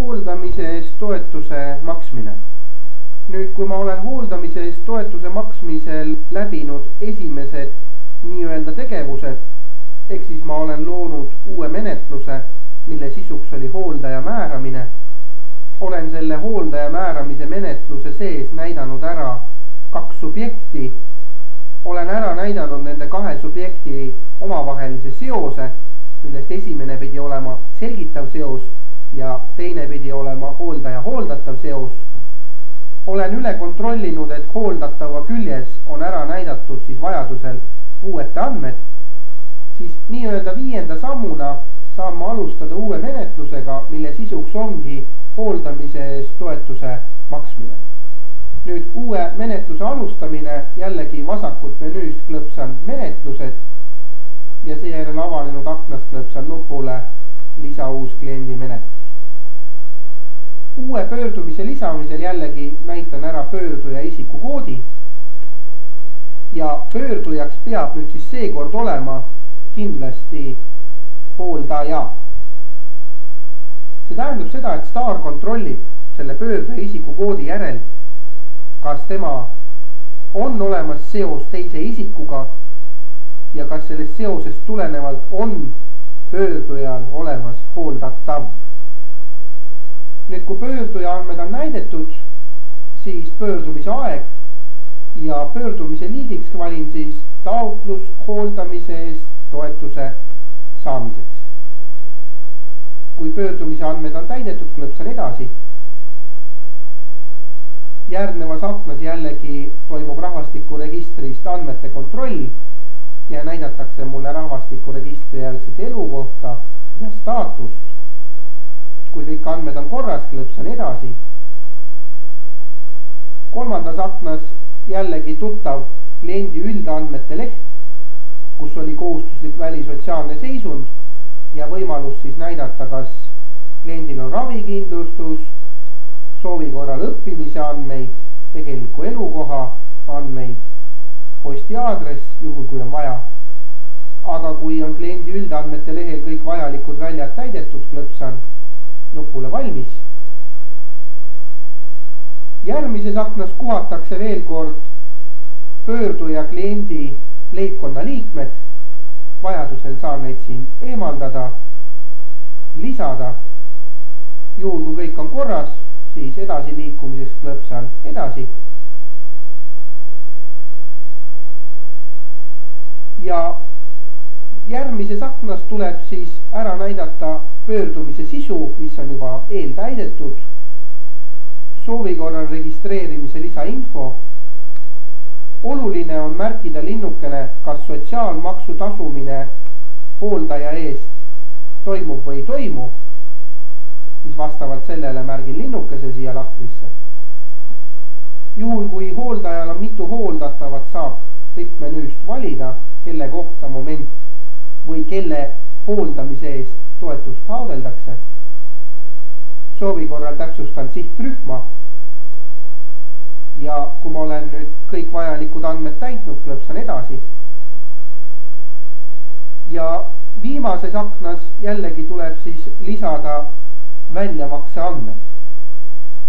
Hooldamise eest toetuse maksmine. Nüüd, kui ma olen hooldamise eest toetuse maksmisel läbinud esimesed nii-öelda tegevused, ehk siis ma olen loonud uue menetluse, mille sisuks oli hooldaja määramine, olen selle hooldaja määramise menetluse sees näidanud ära 2 subjekti, olen ära näidanud nende 2 subjekti omavahelise seose, millest esimene pidi olema selgitav seos ja teine pidi olema hooldaja hooldatav seos. Olen üle kontrollinud, et hooldatava küljes on ära näidatud siis vajadusel puuete andmed, siis nii-öelda 5. sammuna saan ma alustada uue menetlusega, mille sisuks ongi hooldamise eest toetuse maksmine. Nüüd uue menetluse alustamine, jällegi vasakult menüüst klõpsan menetlused ja seejärel avanenud aknast klõpsan nupule lisa uus kliendi menetlus. Uue pöördumise lisamisel jällegi näitan ära pöörduja isikukoodi ja pöördujaks peab nüüd siis seekord olema kindlasti hooldaja. See tähendab seda, et STAR kontrollib selle pöörduja isikukoodi järel, kas tema on olemas seos teise isikuga ja kas sellest seosest tulenevalt on pöördujal olemas hooldatav. Nüüd, kui pöörduja andmed on näidetud, siis pöördumise aeg ja pöördumise liigiks valin siis taotlus hooldamise eest toetuse saamiseks. Kui pöördumise andmed on täidetud, klõpsan edasi. Järgnevas aknas jällegi toimub rahvastikuregistrist andmete kontroll ja näidatakse mulle rahvastikuregistri järgset elukohta ja staatust. Kui kõik andmed on korras, klõpsan edasi. Kolmandas aknas jällegi tuttav kliendi üldandmete leht, kus oli kohustuslik välisotsiaalne seisund ja võimalus siis näidata, kas kliendil on ravikindlustus, soovi korral õppimise andmeid, tegeliku elukoha andmeid, postiaadress, juhul kui on vaja. Aga kui on kliendi üldandmete lehel kõik vajalikud väljad täidetud, klõpsan nupule valmis. Järgmises aknas kuvatakse veel kord pöörduja kliendi leibkonna liikmed. Vajadusel saan neid siin eemaldada, lisada. Juhul kui kõik on korras, siis edasi liikumiseks klõpsan edasi. Ja järgmises aknas tuleb siis ära näidata pöördumise sisu, mis on juba eeltäidetud, soovi korral registreerimise lisainfo. Oluline on märkida linnukene, kas sotsiaalmaksu tasumine hooldaja eest toimub või ei toimu, siis vastavalt sellele märgin linnukese siia lahtrisse. Juhul kui hooldajal on mitu hooldatavat, saab rippmenüüst valida, kelle kohta moment või kelle hooldamise eest toetust taodeldakse. Soovi korral täpsustan sihtrühma ja kui ma olen nüüd kõik vajalikud andmed täitnud, klõpsan edasi. Ja viimases aknas jällegi tuleb siis lisada väljamakse andmed.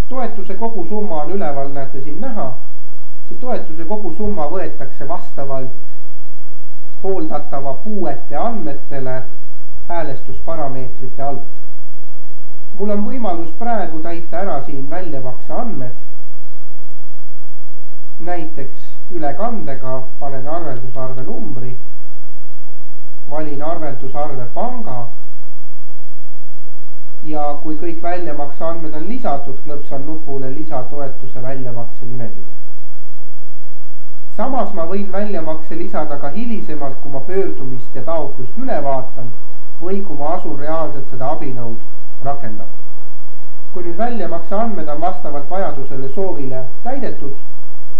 Toetuse kogusumma on üleval, näete siin näha. See toetuse kogusumma võetakse vastavalt hooldatava puuete andmetele häälestusparameetrite alt. Mul on võimalus praegu täita ära siin väljamakse andmed. Näiteks ülekandega panen arveldusarve numbri, valin arveldusarve panga ja kui kõik väljamakse andmed on lisatud, klõpsan nupule lisa toetuse väljamakse nimekirja. Samas ma võin väljamakse lisada ka hilisemalt, kui ma pöördumist ja taotlust üle vaatan või kui ma asun reaalselt seda abinõud rakendama. Kui nüüd väljamakse andmed on vastavalt vajadusele soovile täidetud,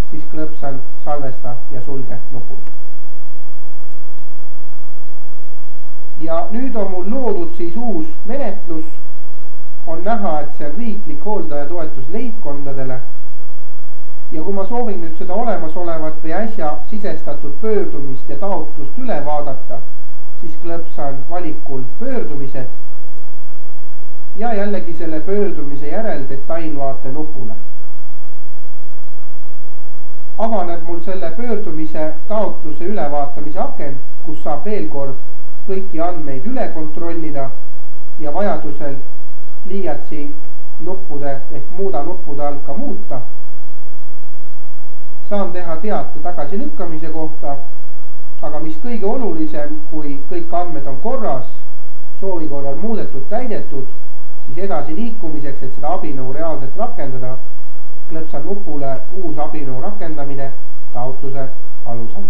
siis klõpsan salvesta ja sulge nupul. Ja nüüd on mul loodud siis uus menetlus. On näha, et see on riiklik hooldaja toetus leibkondadele. Ja kui ma soovin nüüd seda olemasolevat või äsja sisestatud pöördumist ja taotlust üle vaadata, siis klõpsan valikul pöördumised ja jällegi selle pöördumise järel detailvaate nupule. Avaneb mul selle pöördumise taotluse ülevaatamise aken, kus saab veel kord kõiki andmeid üle kontrollida ja vajadusel pliiatsi nuppude ehk muuda nuppude all ka muuta. Saan teha teate tagasilükkamise kohta, aga mis kõige olulisem, kui kõik andmed on korras, soovi korral muudetud, täidetud, siis edasi liikumiseks, et seda abinõu reaalselt rakendada, klõpsan nupule uus abinõu rakendamine taotluse alusel.